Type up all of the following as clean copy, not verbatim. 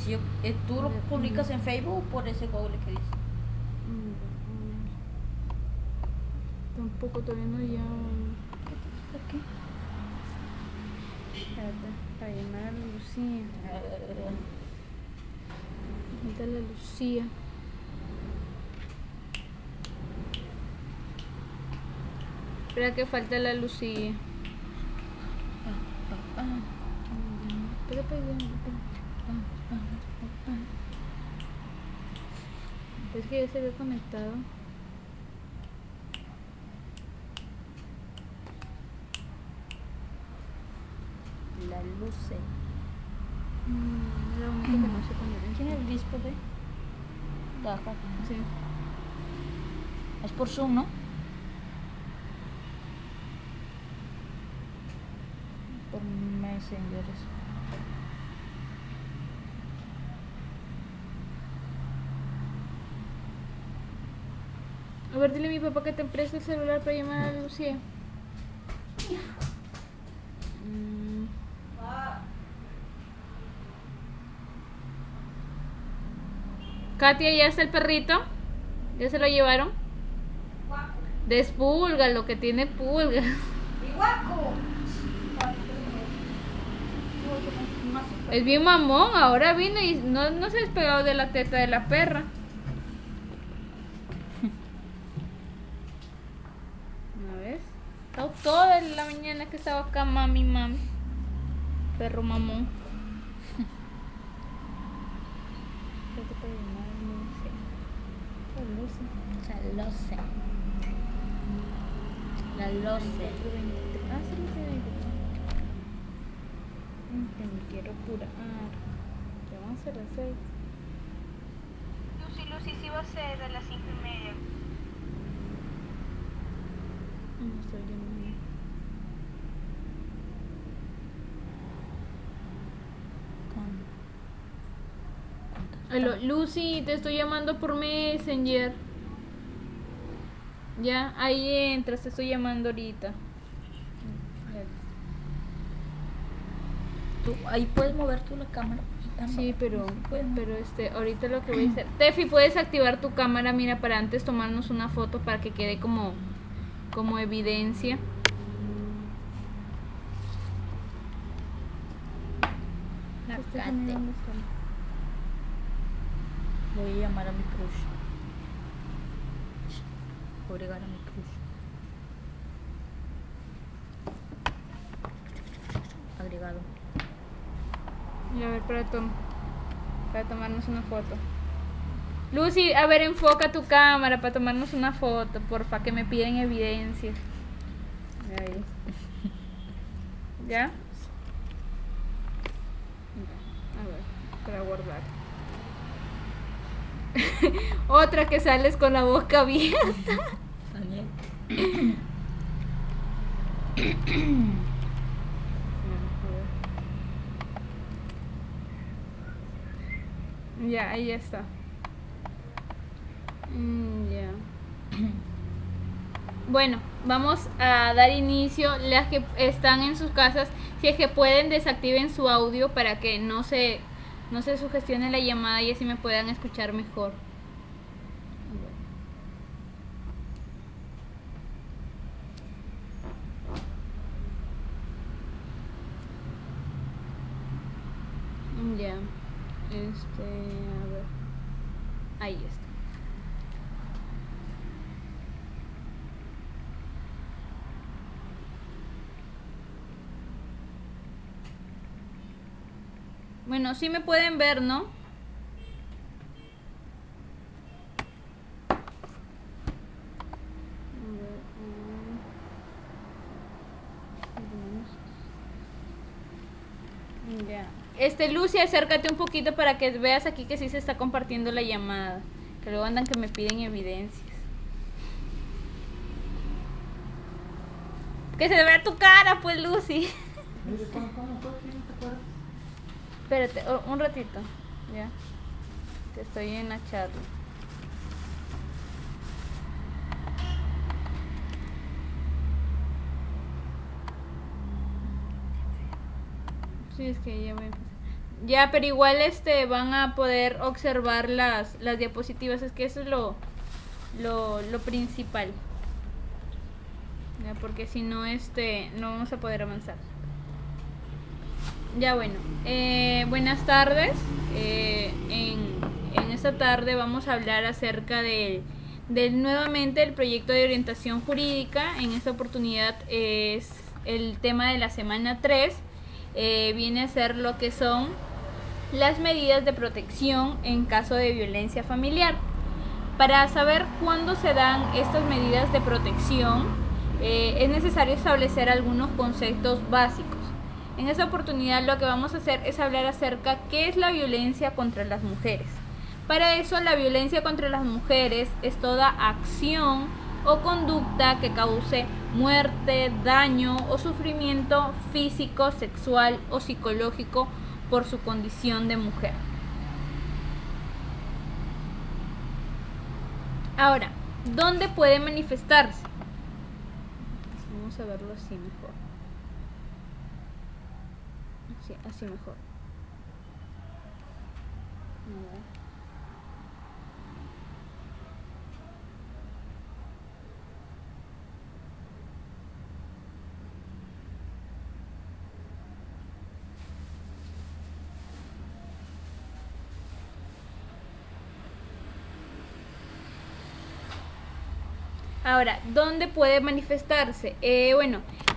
yo, ¿tú lo publicas en Facebook por ese Google que dices? Tampoco todavía no llamo. ¿Por qué? Espérate, para llamar a Lucía. Dale a Lucía. Espera que falta la Lucía. Espera, es que ya se había conectado. La luce. La única que no se conecta. ¿Quién es el disco de? Acá. Sí. Es por Zoom, ¿no? Por Messenger. A ver, dile a mi papá que te preste el celular para llamar a Lucía. Katia, ¿ya está el perrito? ¿Ya se lo llevaron? Despulga, lo que tiene pulgas. Es bien mamón, ahora vino y no se ha despegado de la teta de la perra. ¿No ves? Está toda la mañana que estaba acá, mami. Perro mamón. La loce. La loce. Que me quiero curar. Ya van a ser las 6. Lucy, sí va a ser a las 5:30. No estoy llamando. Aló, Lucy, te estoy llamando por Messenger. Ya, ahí entras, te estoy llamando ahorita. ¿Tú, ahí puedes mover tú la cámara? Sí, pero ahorita lo que voy a hacer. Tefi, puedes activar tu cámara, mira, para antes tomarnos una foto para que quede como evidencia. Voy a llamar a mi crush. Voy a agregar a mi crush. Agregado. Y a ver, para tomarnos una foto. Lucy, a ver, enfoca tu cámara para tomarnos una foto, porfa, que me piden evidencia. Ahí. ¿Ya? A ver, para guardar. Otra que sales con la boca abierta. Ya, ahí está. Ya. Bueno, vamos a dar inicio. Las que están en sus casas, si es que pueden, desactiven su audio para que no se sugestione la llamada y así me puedan escuchar mejor. Ya. A ver. Ahí está. Bueno, sí me pueden ver, ¿no? Ya. Lucy, acércate un poquito para que veas aquí que sí se está compartiendo la llamada. Que luego andan que me piden evidencias. Que se vea tu cara, pues, Lucy. Espérate, un ratito. Ya. Que estoy en la charla. Sí, es que ya voy a empezar. Ya, pero igual van a poder observar las diapositivas, es que eso es lo principal. Ya, porque si no, no vamos a poder avanzar. Ya, bueno, buenas tardes. En esta tarde vamos a hablar acerca nuevamente el proyecto de orientación jurídica. En esta oportunidad es el tema de la semana 3. Viene a ser lo que son las medidas de protección en caso de violencia familiar. Para saber cuándo se dan estas medidas de protección, es necesario establecer algunos conceptos básicos. En esta oportunidad lo que vamos a hacer es hablar acerca de qué es la violencia contra las mujeres. Para eso, la violencia contra las mujeres es toda acción o conducta que cause muerte, daño o sufrimiento físico, sexual o psicológico por su condición de mujer. Ahora, ¿dónde puede manifestarse? Vamos a verlo así mejor. Sí, así mejor. Ahora, ¿dónde puede manifestarse?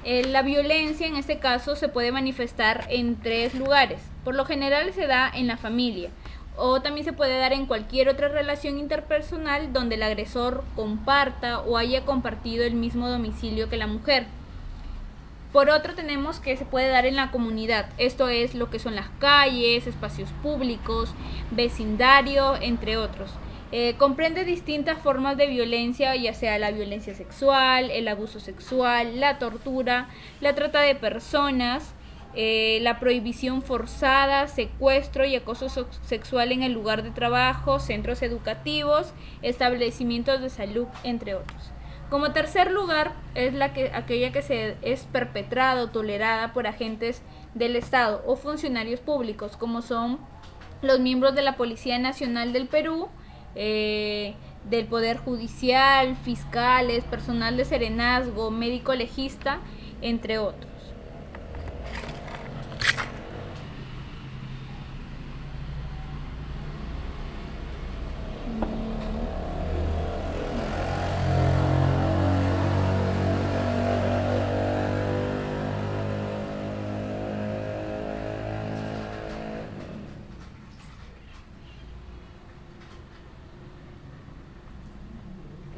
La violencia en este caso se puede manifestar en 3 lugares. Por lo general se da en la familia o también se puede dar en cualquier otra relación interpersonal donde el agresor comparta o haya compartido el mismo domicilio que la mujer. Por otro, tenemos que se puede dar en la comunidad. Esto es lo que son las calles, espacios públicos, vecindario, entre otros. Comprende distintas formas de violencia, ya sea la violencia sexual, el abuso sexual, la tortura, la trata de personas, la prohibición forzada, secuestro y acoso sexual en el lugar de trabajo, centros educativos, establecimientos de salud, entre otros. Como tercer lugar es aquella que es perpetrada o tolerada por agentes del Estado o funcionarios públicos, como son los miembros de la Policía Nacional del Perú, del Poder Judicial, fiscales, personal de serenazgo, médico legista, entre otros.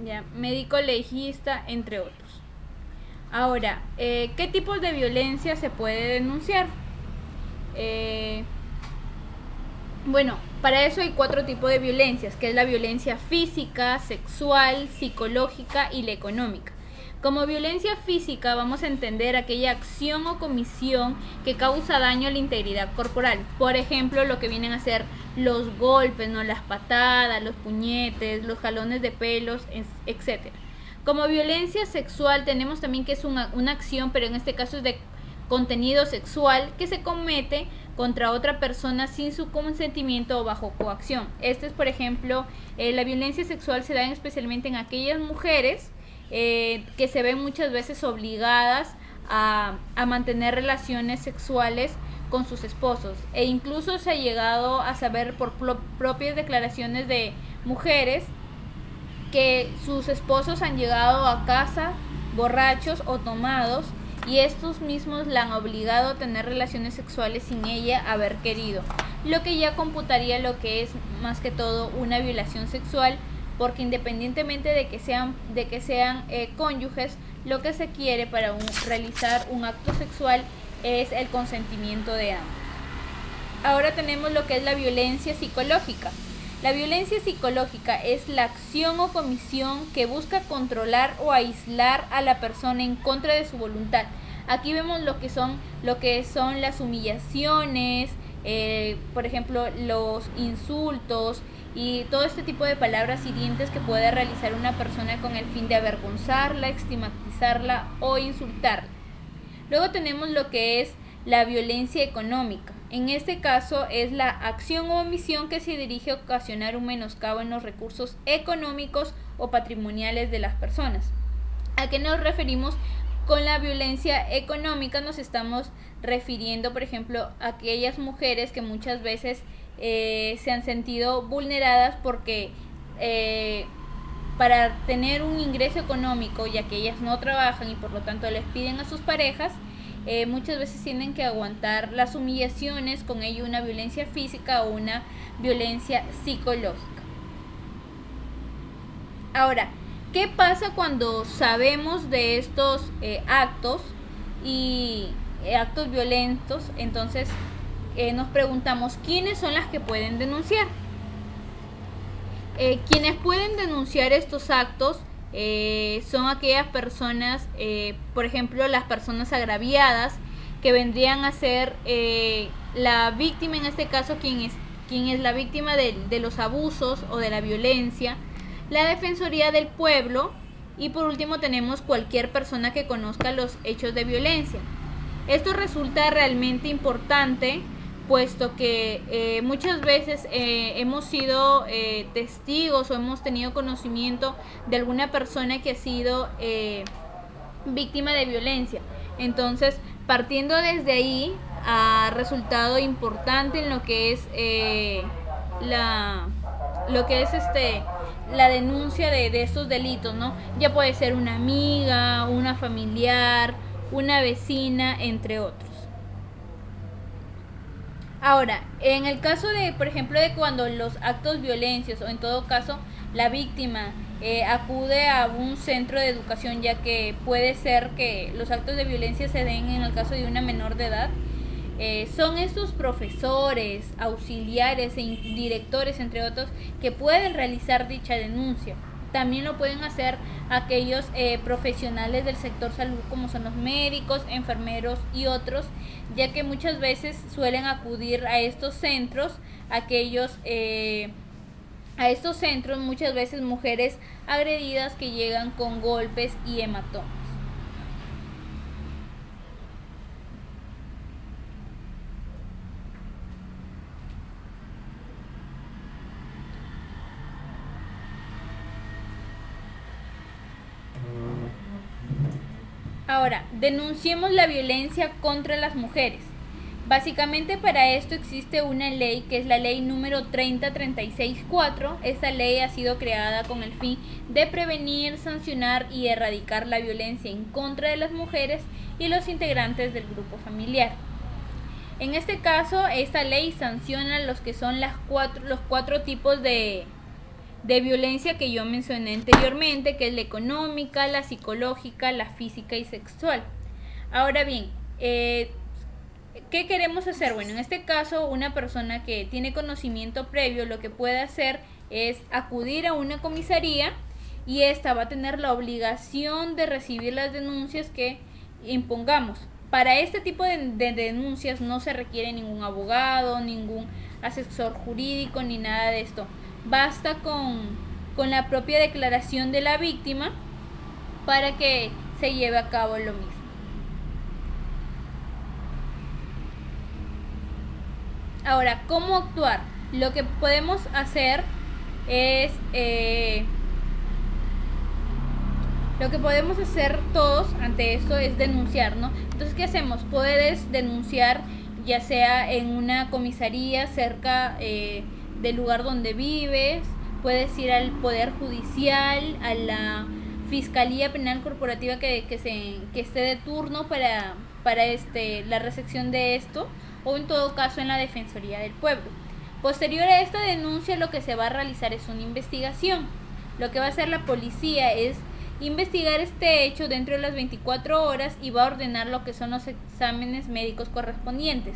Ya, médico legista, entre otros. Ahora, ¿qué tipos de violencia se puede denunciar? Para eso hay 4 tipos de violencias, que es la violencia física, sexual, psicológica y la económica. Como violencia física vamos a entender aquella acción o comisión que causa daño a la integridad corporal. Por ejemplo, lo que vienen a ser los golpes, las patadas, los puñetes, los jalones de pelos, etc. Como violencia sexual tenemos también que es una acción, pero en este caso es de contenido sexual, que se comete contra otra persona sin su consentimiento o bajo coacción. Por ejemplo, la violencia sexual se da especialmente en aquellas mujeres que se ven muchas veces obligadas a mantener relaciones sexuales con sus esposos, e incluso se ha llegado a saber por propias declaraciones de mujeres que sus esposos han llegado a casa borrachos o tomados y estos mismos la han obligado a tener relaciones sexuales sin ella haber querido, lo que ya computaría lo que es más que todo una violación sexual, porque independientemente de que sean cónyuges, lo que se quiere para realizar un acto sexual es el consentimiento de ambos. Ahora tenemos lo que es la violencia psicológica. La violencia psicológica es la acción o comisión que busca controlar o aislar a la persona en contra de su voluntad. Aquí vemos lo que son las humillaciones, por ejemplo, los insultos y todo este tipo de palabras hirientes que puede realizar una persona con el fin de avergonzarla, estigmatizarla o insultarla. Luego tenemos lo que es la violencia económica. En este caso es la acción o omisión que se dirige a ocasionar un menoscabo en los recursos económicos o patrimoniales de las personas. ¿A qué nos referimos? Con la violencia económica nos estamos refiriendo, por ejemplo, a aquellas mujeres que muchas veces se han sentido vulneradas porque para tener un ingreso económico, ya que ellas no trabajan y por lo tanto les piden a sus parejas, muchas veces tienen que aguantar las humillaciones, con ello una violencia física o una violencia psicológica. Ahora, ¿qué pasa cuando sabemos de estos actos y actos violentos? Entonces nos preguntamos, ¿quiénes son las que pueden denunciar? Quienes pueden denunciar estos actos son aquellas personas, por ejemplo, las personas agraviadas, que vendrían a ser la víctima, en este caso, quien es la víctima de los abusos o de la violencia, la Defensoría del Pueblo, y por último tenemos cualquier persona que conozca los hechos de violencia. Esto resulta realmente importante, puesto que muchas veces hemos sido testigos o hemos tenido conocimiento de alguna persona que ha sido víctima de violencia. Entonces, partiendo desde ahí, ha resultado importante en lo que es la denuncia de estos delitos, ¿no? Ya puede ser una amiga, una familiar, una vecina, entre otros. Ahora, en el caso de, por ejemplo, de cuando los actos violentos, o en todo caso la víctima acude a un centro de educación, ya que puede ser que los actos de violencia se den en el caso de una menor de edad, son estos profesores, auxiliares e directores, entre otros, que pueden realizar dicha denuncia. También lo pueden hacer aquellos profesionales del sector salud, como son los médicos, enfermeros y otros, ya que muchas veces suelen acudir a estos centros, muchas veces mujeres agredidas que llegan con golpes y hematomas. Ahora, denunciemos la violencia contra las mujeres. Básicamente para esto existe una ley, que es la ley número 30364. Esta ley ha sido creada con el fin de prevenir, sancionar y erradicar la violencia en contra de las mujeres y los integrantes del grupo familiar. En este caso, esta ley sanciona los que son los cuatro tipos de violencia que yo mencioné anteriormente, que es la económica, la psicológica, la física y sexual. Ahora bien, ¿qué queremos hacer? Bueno, en este caso, una persona que tiene conocimiento previo lo que puede hacer es acudir a una comisaría, y esta va a tener la obligación de recibir las denuncias que impongamos. Para este tipo de denuncias no se requiere ningún abogado, ningún asesor jurídico ni nada de esto. Basta con la propia declaración de la víctima para que se lleve a cabo lo mismo. Ahora, ¿cómo actuar? Lo que podemos hacer es lo que podemos hacer todos ante esto es denunciar, ¿no? Entonces, ¿qué hacemos? Puedes denunciar ya sea en una comisaría cerca del lugar donde vives, puedes ir al Poder Judicial, a la Fiscalía Penal Corporativa que esté de turno para la recepción de esto, o en todo caso en la Defensoría del Pueblo. Posterior a esta denuncia, lo que se va a realizar es una investigación. Lo que va a hacer la policía es investigar este hecho dentro de las 24 horas y va a ordenar lo que son los exámenes médicos correspondientes,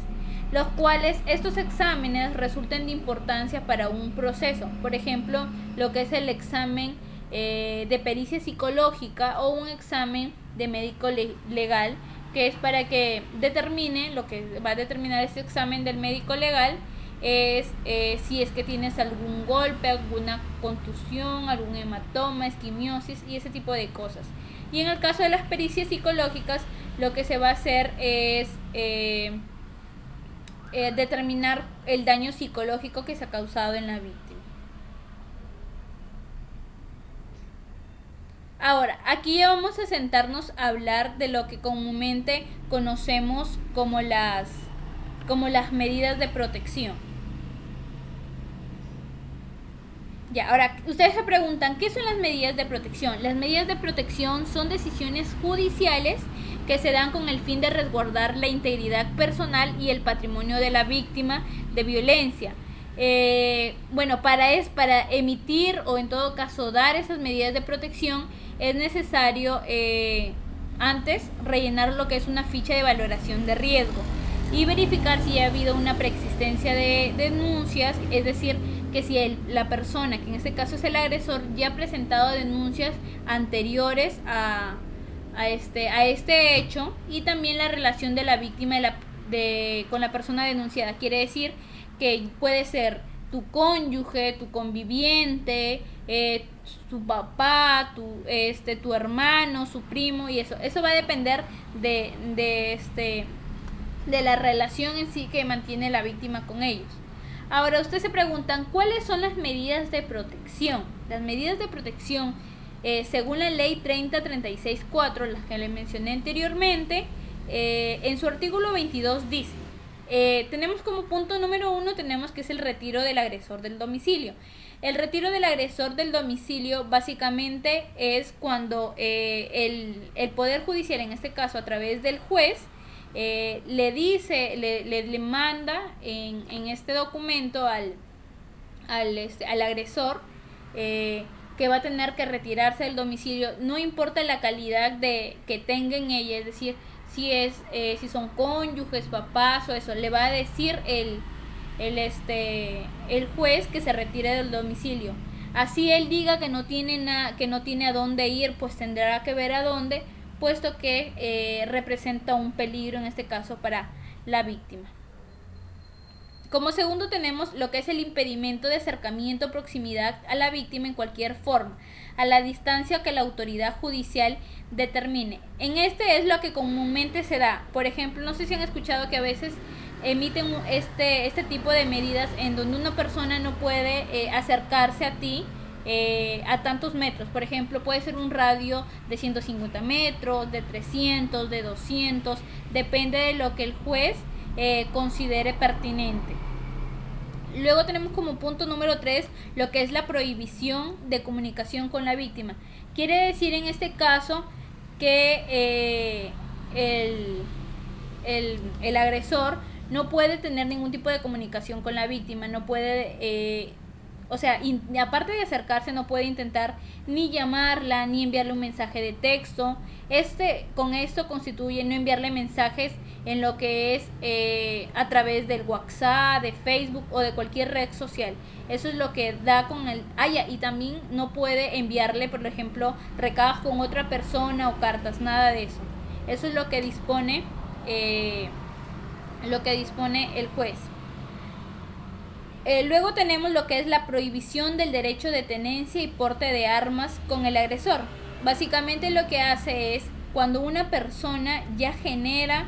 los cuales estos exámenes resulten de importancia para un proceso. Por ejemplo, lo que es el examen de pericia psicológica o un examen de médico legal, que es para que determine, lo que va a determinar este examen del médico legal es si es que tienes algún golpe, alguna contusión, algún hematoma, esquimiosis y ese tipo de cosas. Y en el caso de las pericias psicológicas, lo que se va a hacer es determinar el daño psicológico que se ha causado en la víctima. Ahora, aquí ya vamos a sentarnos a hablar de lo que comúnmente conocemos como las medidas de protección. Ya, ahora, ustedes se preguntan, ¿qué son las medidas de protección? Las medidas de protección son decisiones judiciales que se dan con el fin de resguardar la integridad personal y el patrimonio de la víctima de violencia. Para emitir o en todo caso dar esas medidas de protección es necesario antes rellenar lo que es una ficha de valoración de riesgo y verificar si ha habido una preexistencia de denuncias, es decir, que si la persona, que en este caso es el agresor, ya ha presentado denuncias anteriores a este hecho, y también la relación de la víctima con la persona denunciada. Quiere decir que puede ser tu cónyuge, tu conviviente, tu papá, tu hermano, su primo, y eso va a depender de la relación en sí que mantiene la víctima con ellos. Ahora, ustedes se preguntan, ¿cuáles son las medidas de protección? Las medidas de protección, según la ley 3036-4, las que les mencioné anteriormente, en su artículo 22 dice, tenemos como punto número 1, tenemos que es el retiro del agresor del domicilio. El retiro del agresor del domicilio básicamente es cuando el Poder Judicial, en este caso a través del juez, le manda en este documento al agresor que va a tener que retirarse del domicilio, no importa la calidad que tenga en ella, es decir, si son cónyuges, papás o eso, le va a decir el juez que se retire del domicilio. Así él diga que no tiene a dónde ir, pues tendrá que ver a dónde, puesto que representa un peligro en este caso para la víctima. Como segundo tenemos lo que es el impedimento de acercamiento o proximidad a la víctima en cualquier forma, a la distancia que la autoridad judicial determine. En este es lo que comúnmente se da. Por ejemplo, no sé si han escuchado que a veces emiten este tipo de medidas en donde una persona no puede acercarse a ti a tantos metros. Por ejemplo, puede ser un radio de 150 metros, de 300, de 200, depende de lo que el juez considere pertinente. Luego tenemos como punto número 3 lo que es la prohibición de comunicación con la víctima. Quiere decir en este caso que el agresor no puede tener ningún tipo de comunicación con la víctima, no puede, aparte de acercarse, no puede intentar ni llamarla, ni enviarle un mensaje de texto. Con esto constituye no enviarle mensajes en lo que es a través del WhatsApp, de Facebook o de cualquier red social. Eso es lo que da con el... y también no puede enviarle, por ejemplo, recados con otra persona o cartas, nada de eso. Eso es lo que dispone el juez. Luego tenemos lo que es la prohibición del derecho de tenencia y porte de armas con el agresor. Básicamente lo que hace es cuando una persona ya genera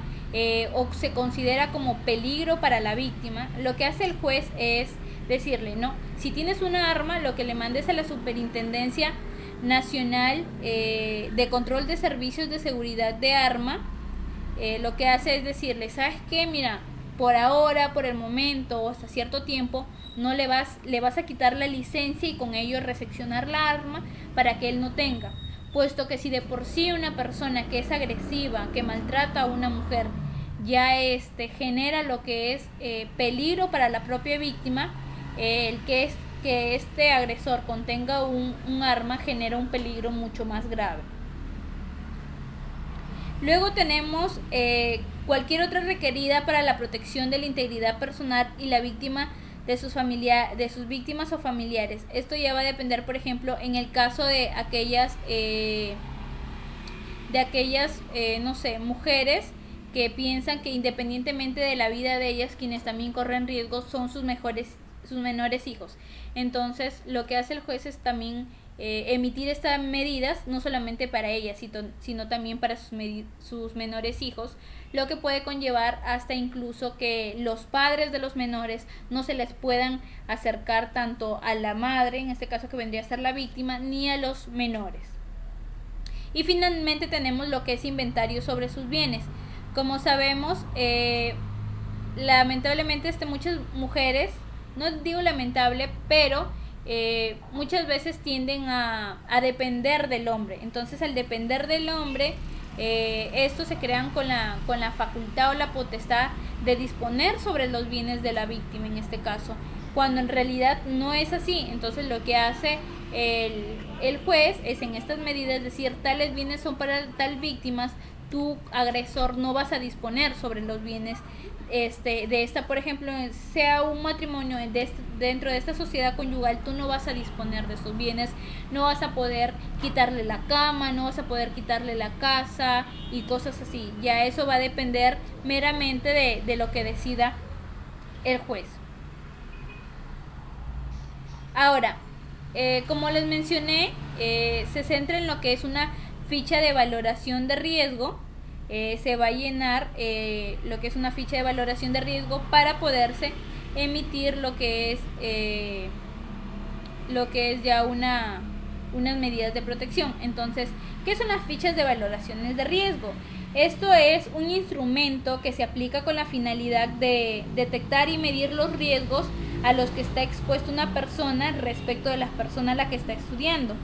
o se considera como peligro para la víctima, lo que hace el juez es decirle, no, si tienes una arma, lo que le mandes a la Superintendencia Nacional de Control de Servicios de Seguridad de Arma, lo que hace es decirle, ¿sabes qué? Mira, por ahora, por el momento o hasta cierto tiempo, le vas a quitar la licencia y con ello recepcionar la arma para que él no tenga. Puesto que si de por sí una persona que es agresiva, que maltrata a una mujer, ya genera lo que es peligro para la propia víctima, el que este agresor contenga un arma genera un peligro mucho más grave. Luego tenemos cualquier otra requerida para la protección de la integridad personal y la víctima de sus víctimas o familiares. Esto ya va a depender, por ejemplo, en el caso de aquellas mujeres que piensan que independientemente de la vida de ellas, quienes también corren riesgo son sus menores hijos. Entonces, lo que hace el juez es también emitir estas medidas, no solamente para ellas, sino también para sus menores hijos, lo que puede conllevar hasta incluso que los padres de los menores no se les puedan acercar tanto a la madre, en este caso que vendría a ser la víctima, ni a los menores. Y finalmente tenemos lo que es inventario sobre sus bienes. Como sabemos, lamentablemente muchas mujeres, no digo lamentable, pero muchas veces tienden a depender del hombre. Entonces, al depender del hombre, estos se crean con la facultad o la potestad de disponer sobre los bienes de la víctima, en este caso, cuando en realidad no es así. Entonces, lo que hace el juez es, en estas medidas, decir: tales bienes son para tal víctimas, tu agresor no vas a disponer sobre los bienes de esta, por ejemplo, sea un matrimonio dentro de esta sociedad conyugal, tú no vas a disponer de esos bienes, no vas a poder quitarle la cama, no vas a poder quitarle la casa y cosas así. Ya eso va a depender meramente de lo que decida el juez. Ahora, como les mencioné, se centra en lo que es una ficha de valoración de riesgo. Se va a llenar lo que es una ficha de valoración de riesgo para poderse emitir lo que es ya unas medidas de protección. Entonces, ¿qué son las fichas de valoraciones de riesgo? Esto es un instrumento que se aplica con la finalidad de detectar y medir los riesgos a los que está expuesta una persona respecto de la persona a la que está estudiando.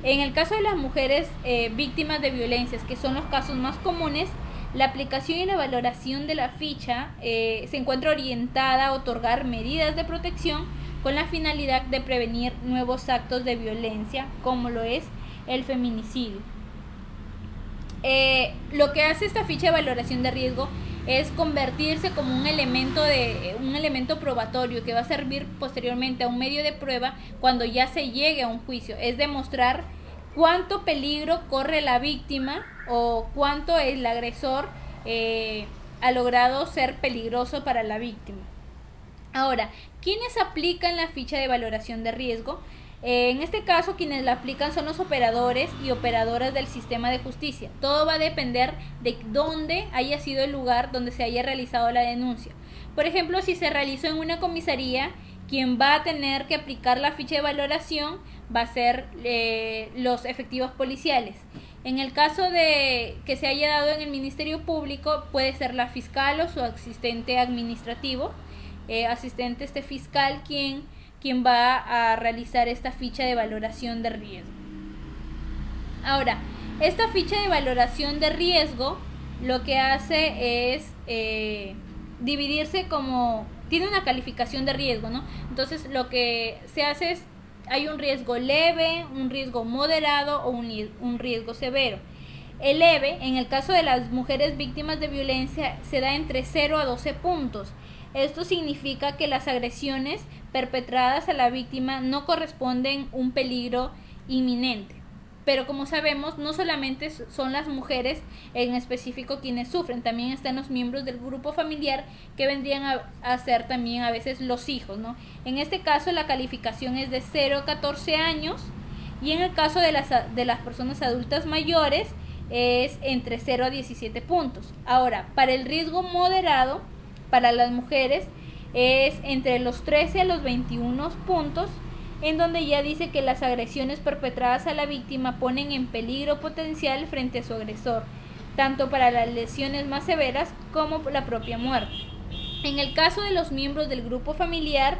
En el caso de las mujeres víctimas de violencias, que son los casos más comunes, la aplicación y la valoración de la ficha se encuentra orientada a otorgar medidas de protección con la finalidad de prevenir nuevos actos de violencia, como lo es el feminicidio. Lo que hace esta ficha de valoración de riesgo es convertirse como un elemento probatorio que va a servir posteriormente a un medio de prueba cuando ya se llegue a un juicio. Es demostrar cuánto peligro corre la víctima o cuánto el agresor ha logrado ser peligroso para la víctima. Ahora, ¿quiénes aplican la ficha de valoración de riesgo? En este caso, quienes la aplican son los operadores y operadoras del sistema de justicia. Todo va a depender de dónde haya sido el lugar donde se haya realizado la denuncia. Por ejemplo, si se realizó en una comisaría, quien va a tener que aplicar la ficha de valoración va a ser los efectivos policiales. En el caso de que se haya dado en el Ministerio Público, puede ser la fiscal o su asistente administrativo, asistente fiscal, quien va a realizar esta ficha de valoración de riesgo. Ahora, esta ficha de valoración de riesgo lo que hace es dividirse como... tiene una calificación de riesgo, ¿no? Entonces, lo que se hace es, hay un riesgo leve, un riesgo moderado o un riesgo severo. El leve, en el caso de las mujeres víctimas de violencia, se da entre 0 a 12 puntos. Esto significa que las agresiones perpetradas a la víctima no corresponden un peligro inminente. Pero como sabemos, no solamente son las mujeres en específico quienes sufren, también están los miembros del grupo familiar que vendrían a ser también a veces los hijos, ¿no? En este caso la calificación es de 0 a 14 años y en el caso de las personas adultas mayores es entre 0 a 17 puntos. Ahora, para el riesgo moderado, para las mujeres es entre los 13 a los 21 puntos, en donde ya dice que las agresiones perpetradas a la víctima ponen en peligro potencial frente a su agresor, tanto para las lesiones más severas como la propia muerte. En el caso de los miembros del grupo familiar,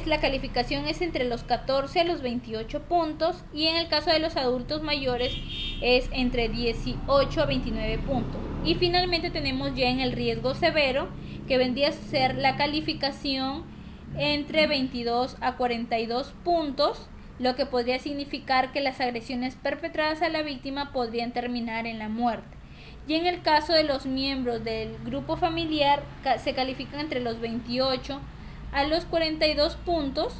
la calificación es entre los 14 a los 28 puntos y en el caso de los adultos mayores es entre 18 a 29 puntos. Y finalmente tenemos ya en el riesgo severo, que vendría a ser la calificación entre 22 a 42 puntos, lo que podría significar que las agresiones perpetradas a la víctima podrían terminar en la muerte. Y en el caso de los miembros del grupo familiar se califican entre los 28 a los 42 puntos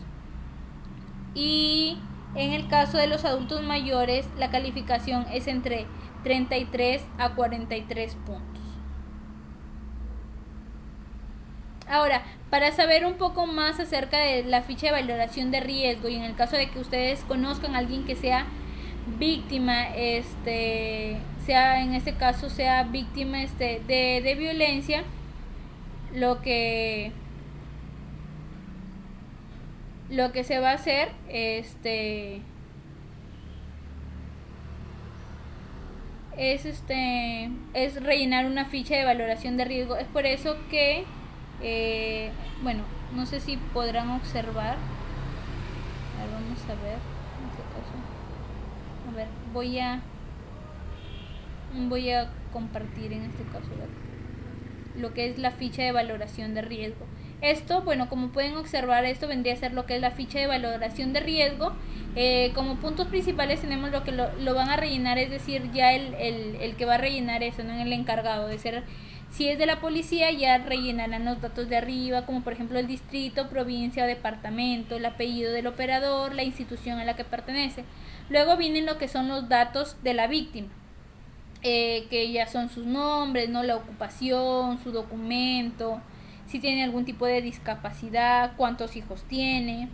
y en el caso de los adultos mayores la calificación es entre 33 a 43 puntos. Ahora, para saber un poco más acerca de la ficha de valoración de riesgo y en el caso de que ustedes conozcan a alguien que sea víctima, sea en este caso sea víctima de violencia, lo que se va a hacer es rellenar una ficha de valoración de riesgo. Es por eso que bueno, no sé si podrán observar. A ver, vamos a ver en este caso. A ver, voy a compartir en este caso lo que es la ficha de valoración de riesgo. Esto, bueno, como pueden observar, esto vendría a ser lo que es la ficha de valoración de riesgo. Como puntos principales tenemos lo que lo van a rellenar, es decir, ya el que va a rellenar eso, no el encargado de ser. Si es de la policía, ya rellenarán los datos de arriba, como por ejemplo el distrito, provincia o departamento, el apellido del operador, la institución a la que pertenece. Luego vienen lo que son los datos de la víctima, que ya son sus nombres, no, la ocupación, su documento, si tiene algún tipo de discapacidad, cuántos hijos tiene.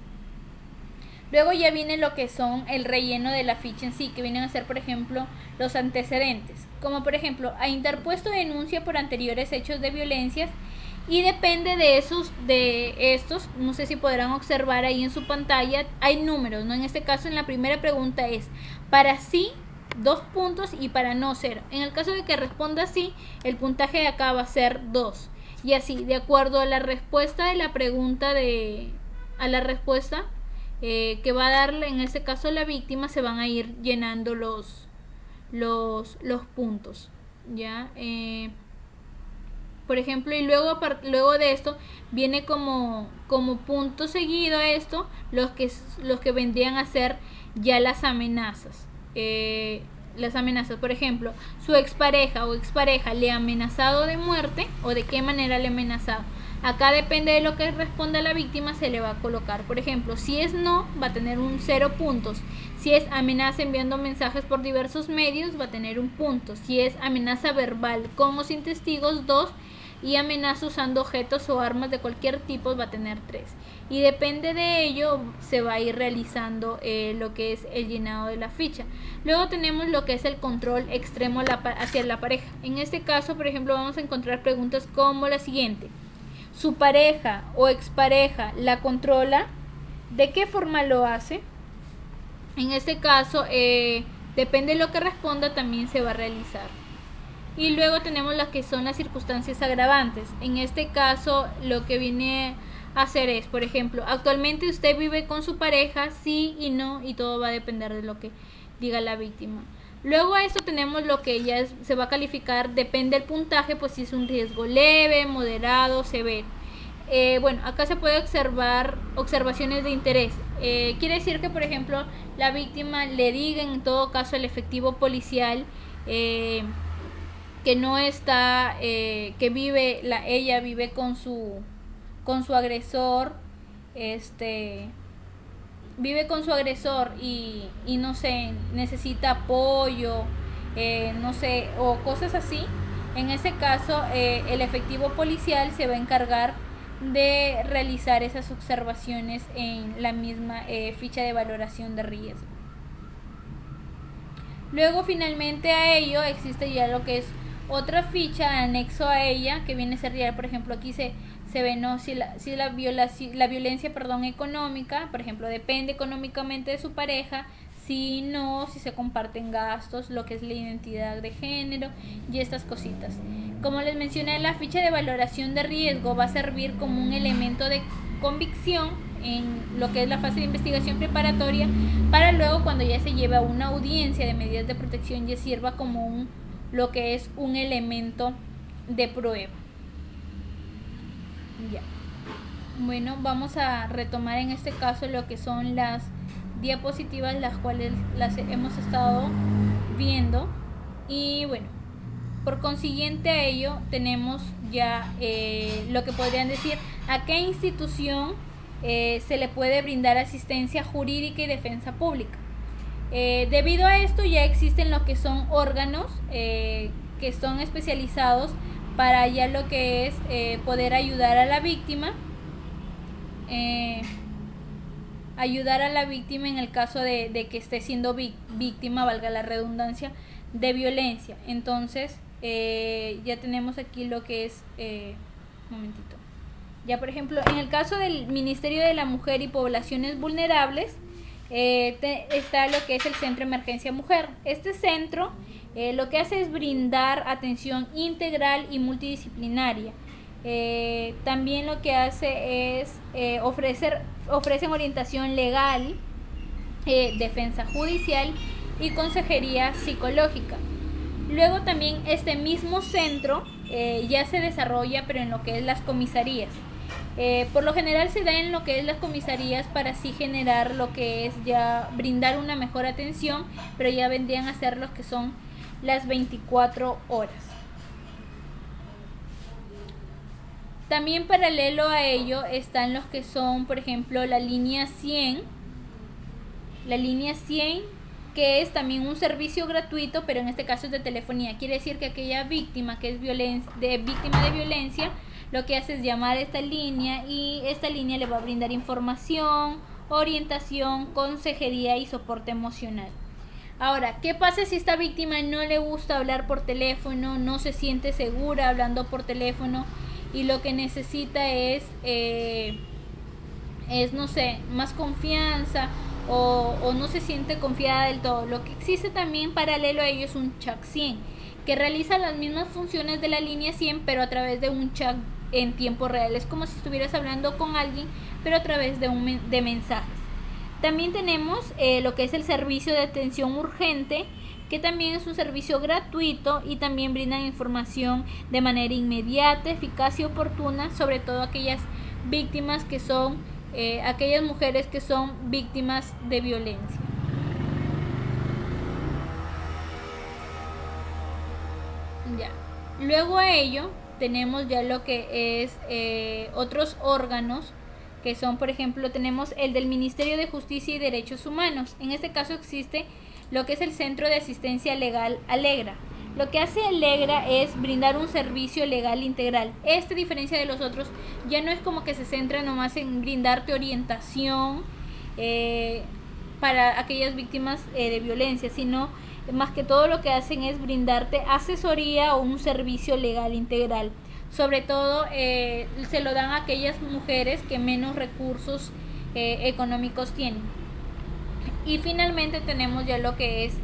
Luego ya viene lo que son el relleno de la ficha en sí, que vienen a ser, por ejemplo, los antecedentes. Como por ejemplo, ha interpuesto denuncia por anteriores hechos de violencias y depende de estos, no sé si podrán observar ahí en su pantalla, hay números, ¿no? En este caso, en la primera pregunta es para sí 2 puntos y para no 0. En el caso de que responda sí, el puntaje de acá va a ser 2. Y así, de acuerdo a la respuesta de la pregunta a la respuesta que va a darle en este caso la víctima, se van a ir llenando los puntos, ¿ya? Por ejemplo, y luego de esto viene como punto seguido a esto los que vendrían a ser ya las amenazas. Por ejemplo, su expareja o expareja le ha amenazado de muerte, o de qué manera le ha amenazado. Acá depende de lo que responda la víctima, se le va a colocar. Por ejemplo, si es no, va a tener un 0 puntos. Si es amenaza enviando mensajes por diversos medios, va a tener 1 punto. Si es amenaza verbal con o sin testigos, 2. Y amenaza usando objetos o armas de cualquier tipo, va a tener 3. Y depende de ello, se va a ir realizando lo que es el llenado de la ficha. Luego tenemos lo que es el control extremo hacia la pareja. En este caso, por ejemplo, vamos a encontrar preguntas como la siguiente. ¿Su pareja o expareja la controla? ¿De qué forma lo hace? En este caso, depende de lo que responda, también se va a realizar. Y luego tenemos las que son las circunstancias agravantes. En este caso, lo que viene a hacer es, por ejemplo, actualmente usted vive con su pareja, sí y no, y todo va a depender de lo que diga la víctima. Luego a esto tenemos lo que ya se va a calificar, depende del puntaje, pues si es un riesgo leve, moderado, severo. Bueno, acá se puede observar observaciones de interés. Quiere decir que, por ejemplo, la víctima le diga en todo caso al efectivo policial que no está, que ella vive con su agresor, vive con su agresor y no sé, necesita apoyo, no sé, o cosas así. En ese caso, el efectivo policial se va a encargar de realizar esas observaciones en la misma ficha de valoración de riesgo. Luego, finalmente a ello, existe ya lo que es otra ficha anexo a ella, que viene a ser ya, por ejemplo, aquí se ve, ¿no? si la violencia económica, por ejemplo, depende económicamente de su pareja, si no, si se comparten gastos, lo que es la identidad de género y estas cositas. Como les mencioné, la ficha de valoración de riesgo va a servir como un elemento de convicción en lo que es la fase de investigación preparatoria, para luego, cuando ya se lleve a una audiencia de medidas de protección, ya sirva como lo que es un elemento de prueba. Ya. Bueno, vamos a retomar en este caso lo que son las diapositivas, las cuales las hemos estado viendo. Y bueno, por consiguiente a ello tenemos ya lo que podrían decir a qué institución se le puede brindar asistencia jurídica y defensa pública. Debido a esto, ya existen lo que son órganos que son especializados para ya lo que es poder ayudar a la víctima. Ayudar a la víctima en el caso de que esté siendo víctima, valga la redundancia, de violencia. Entonces, ya tenemos aquí lo que es, momentito. Ya, por ejemplo, en el caso del Ministerio de la Mujer y Poblaciones Vulnerables, está lo que es el Centro de Emergencia Mujer. Este centro lo que hace es brindar atención integral y multidisciplinaria. También lo que hace es ofrecen orientación legal, defensa judicial y consejería psicológica. Luego también este mismo centro ya se desarrolla, pero en lo que es las comisarías. Por lo general se da en lo que es las comisarías para así generar lo que es ya brindar una mejor atención, pero ya vendrían a ser los que son las 24 horas. También paralelo a ello están los que son, por ejemplo, la línea 100. La línea 100, que es también un servicio gratuito, pero en este caso es de telefonía. Quiere decir que aquella víctima que es víctima de violencia, lo que hace es llamar a esta línea y esta línea le va a brindar información, orientación, consejería y soporte emocional. Ahora, ¿qué pasa si esta víctima no le gusta hablar por teléfono, no se siente segura hablando por teléfono y lo que necesita es no sé, más confianza o no se siente confiada del todo? Lo que existe también paralelo a ello es un chat 100, que realiza las mismas funciones de la línea 100, pero a través de un chat en tiempo real. Es como si estuvieras hablando con alguien, pero a través de mensajes. También tenemos lo que es el servicio de atención urgente, que también es un servicio gratuito y también brindan información de manera inmediata, eficaz y oportuna, sobre todo aquellas víctimas que son, aquellas mujeres que son víctimas de violencia. Ya. Luego a ello tenemos ya lo que es otros órganos, que son, por ejemplo, tenemos el del Ministerio de Justicia y Derechos Humanos. En este caso existe lo que es el Centro de Asistencia Legal Alegra. Lo que hace Alegra es brindar un servicio legal integral. Esta, a diferencia de los otros, ya no es como que se centra nomás en brindarte orientación para aquellas víctimas de violencia, sino más que todo lo que hacen es brindarte asesoría o un servicio legal integral. Sobre todo se lo dan a aquellas mujeres que menos recursos económicos tienen. Y finalmente tenemos ya lo que es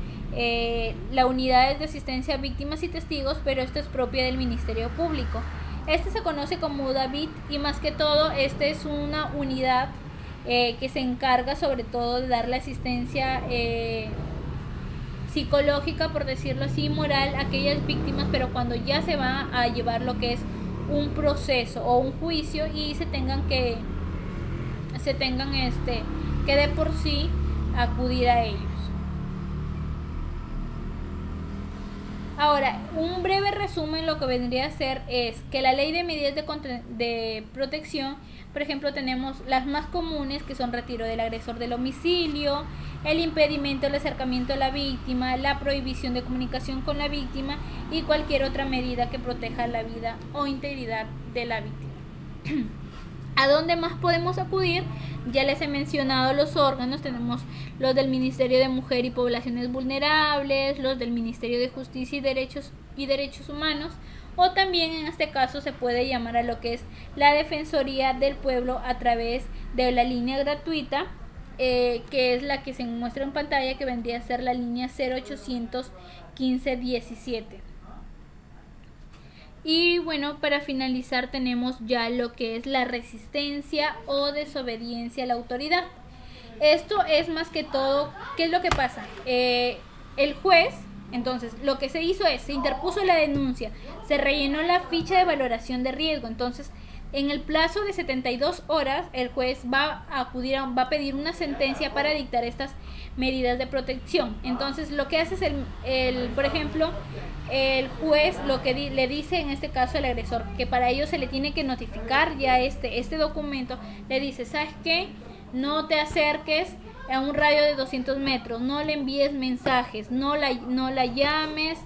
la unidad de asistencia a víctimas y testigos, pero esto es propia del Ministerio Público. Este se conoce como UDAVIT y más que todo este es una unidad que se encarga sobre todo de darle asistencia psicológica, por decirlo así, moral a aquellas víctimas, pero cuando ya se va a llevar lo que es un proceso o un juicio y se tengan que de por sí acudir a ellos. Ahora, un breve resumen lo que vendría a ser es que la ley de medidas de protección, por ejemplo, tenemos las más comunes, que son retiro del agresor del domicilio, el impedimento del acercamiento a la víctima, la prohibición de comunicación con la víctima y cualquier otra medida que proteja la vida o integridad de la víctima. ¿A dónde más podemos acudir? Ya les he mencionado los órganos, tenemos los del Ministerio de Mujer y Poblaciones Vulnerables, los del Ministerio de Justicia y Derechos Humanos, o también en este caso se puede llamar a lo que es la Defensoría del Pueblo a través de la línea gratuita, que es la que se muestra en pantalla, que vendría a ser la línea 0800 15 17. Y bueno, para finalizar tenemos ya lo que es la resistencia o desobediencia a la autoridad. Esto es más que todo, ¿qué es lo que pasa? El juez, entonces, lo que se hizo es, se interpuso la denuncia, se rellenó la ficha de valoración de riesgo, entonces, en el plazo de 72 horas, el juez va a pedir una sentencia para dictar estas medidas de protección. Entonces, lo que hace es, por ejemplo, el juez lo que le dice en este caso al agresor, que para ello se le tiene que notificar ya este documento, le dice, ¿sabes qué? No te acerques a un radio de 200 metros, no le envíes mensajes, no la llames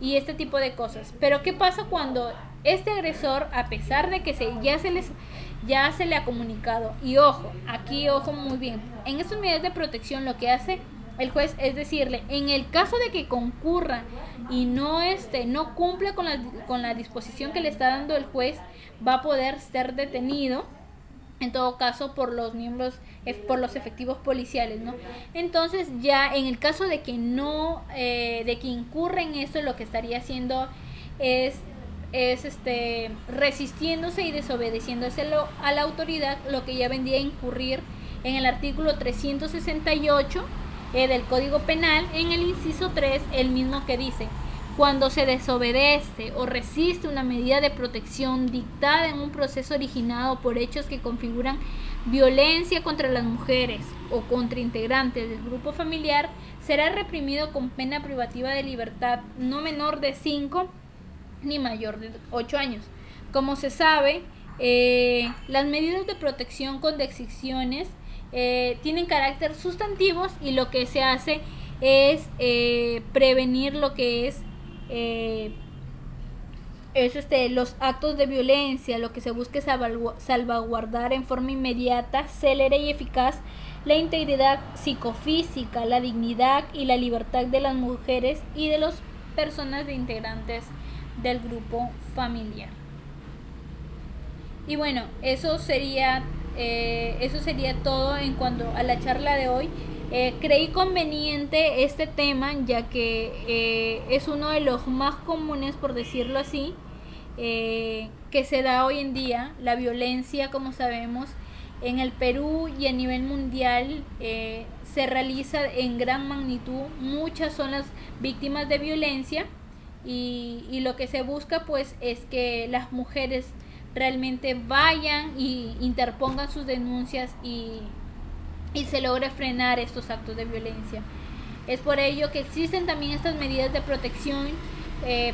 y este tipo de cosas. Pero ¿qué pasa cuando este agresor, a pesar de que ya se le ha comunicado, y ojo, aquí ojo muy bien, en estas medidas de protección lo que hace el juez es decirle, en el caso de que concurra y no cumpla con la disposición que le está dando el juez, va a poder ser detenido, en todo caso por los por los efectivos policiales, ¿no? Entonces ya en el caso de que no, de que incurra en esto, lo que estaría haciendo es resistiéndose y desobedeciéndose a la autoridad, lo que ya vendría a incurrir en el artículo 368 del Código Penal, en el inciso 3, el mismo que dice: cuando se desobedece o resiste una medida de protección dictada en un proceso originado por hechos que configuran violencia contra las mujeres o contra integrantes del grupo familiar, será reprimido con pena privativa de libertad no menor de 5 ni mayor de 8 años. Como se sabe, las medidas de protección con decisiones tienen carácter sustantivos, y lo que se hace es prevenir lo que es los actos de violencia. Lo que se busca es salvaguardar en forma inmediata, célere y eficaz la integridad psicofísica, la dignidad y la libertad de las mujeres y de las personas integrantes del grupo familiar. Y bueno, eso sería todo en cuanto a la charla de hoy. Creí conveniente este tema, ya que es uno de los más comunes, por decirlo así, que se da hoy en día. La violencia, como sabemos, en el Perú y a nivel mundial se realiza en gran magnitud. Muchas son las víctimas de violencia, y lo que se busca pues es que las mujeres realmente vayan y interpongan sus denuncias y se logre frenar estos actos de violencia. Es por ello que existen también estas medidas de protección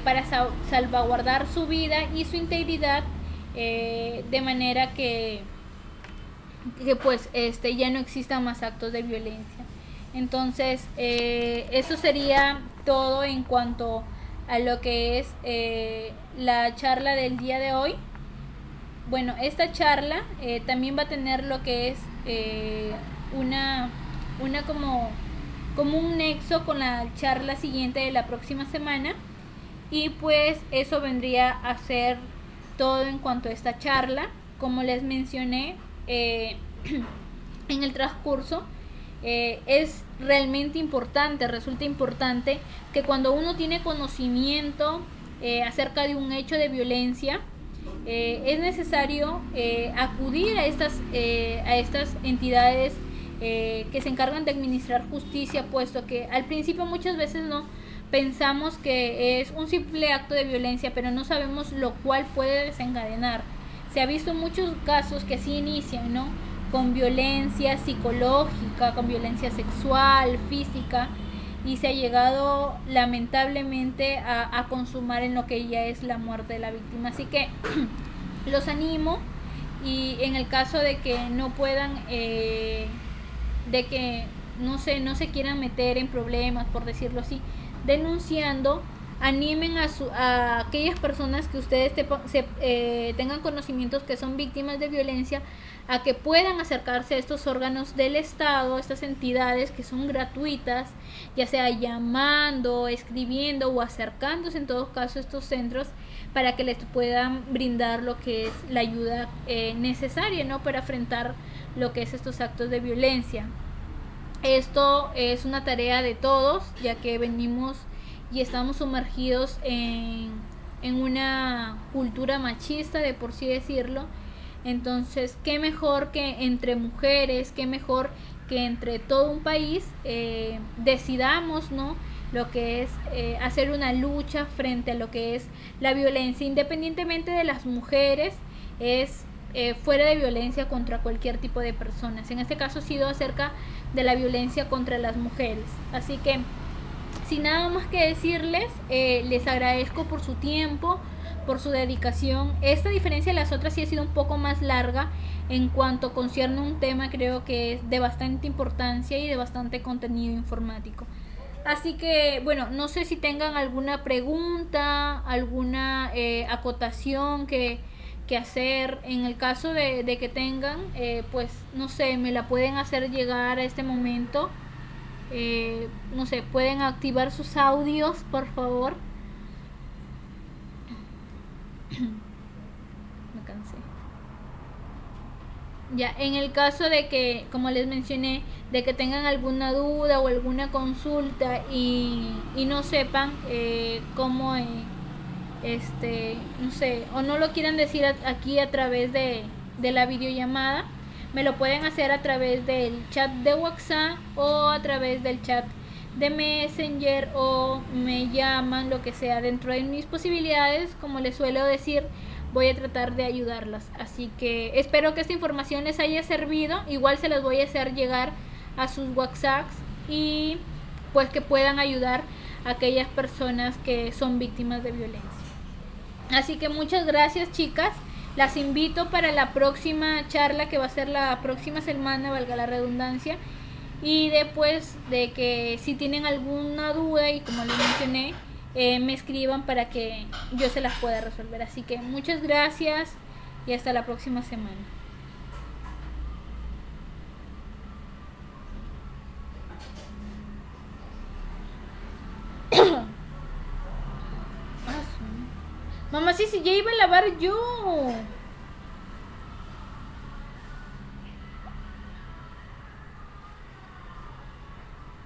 para salvaguardar su vida y su integridad, de manera que pues ya no existan más actos de violencia. Entonces eso sería todo en cuanto a lo que es la charla del día de hoy. Bueno, esta charla también va a tener lo que es una como un nexo con la charla siguiente de la próxima semana, y pues eso vendría a ser todo en cuanto a esta charla. Como les mencioné en el transcurso, es realmente importante, resulta importante que cuando uno tiene conocimiento acerca de un hecho de violencia, es necesario acudir a estas entidades que se encargan de administrar justicia, puesto que al principio muchas veces no pensamos que es un simple acto de violencia, pero no sabemos lo cual puede desencadenar. Se ha visto muchos casos que así inician, ¿no?, con violencia psicológica, con violencia sexual, física, y se ha llegado lamentablemente a consumar en lo que ya es la muerte de la víctima. Así que los animo, y en el caso de que no puedan, de que no se quieran meter en problemas, por decirlo así, denunciando, animen a aquellas personas que ustedes tengan conocimientos que son víctimas de violencia, a que puedan acercarse a estos órganos del Estado, estas entidades que son gratuitas, ya sea llamando, escribiendo o acercándose en todo caso a estos centros, para que les puedan brindar lo que es la ayuda necesaria, ¿no?, para enfrentar lo que es estos actos de violencia. Esto es una tarea de todos, ya que venimos y estamos sumergidos en una cultura machista, de por sí decirlo. Entonces, qué mejor que entre mujeres, qué mejor que entre todo un país decidamos, ¿no?, lo que es hacer una lucha frente a lo que es la violencia, independientemente de las mujeres, es fuera de violencia contra cualquier tipo de personas. En este caso ha sido acerca de la violencia contra las mujeres. Así que, sin nada más que decirles, les agradezco por su tiempo, por su dedicación. Esta diferencia de las otras sí ha sido un poco más larga en cuanto concierne un tema, creo que es de bastante importancia y de bastante contenido informático. Así que, bueno, no sé si tengan alguna pregunta, alguna acotación que hacer. En el caso de que tengan, pues, no sé, me la pueden hacer llegar a este momento. No sé, pueden activar sus audios, por favor. Me cansé. Ya, en el caso de que, como les mencioné, de que tengan alguna duda o alguna consulta y no sepan cómo, no sé, o no lo quieran decir aquí a través de la videollamada, me lo pueden hacer a través del chat de WhatsApp o a través del chat de Messenger, o me llaman, lo que sea, dentro de mis posibilidades. Como les suelo decir, voy a tratar de ayudarlas. Así que espero que esta información les haya servido. Igual se las voy a hacer llegar a sus WhatsApps y pues que puedan ayudar a aquellas personas que son víctimas de violencia. Así que muchas gracias, chicas. Las invito para la próxima charla, que va a ser la próxima semana, valga la redundancia. Y después de que si tienen alguna duda, y como les mencioné, me escriban para que yo se las pueda resolver. Así que muchas gracias y hasta la próxima semana. Mamá, sí, ya iba a lavar yo.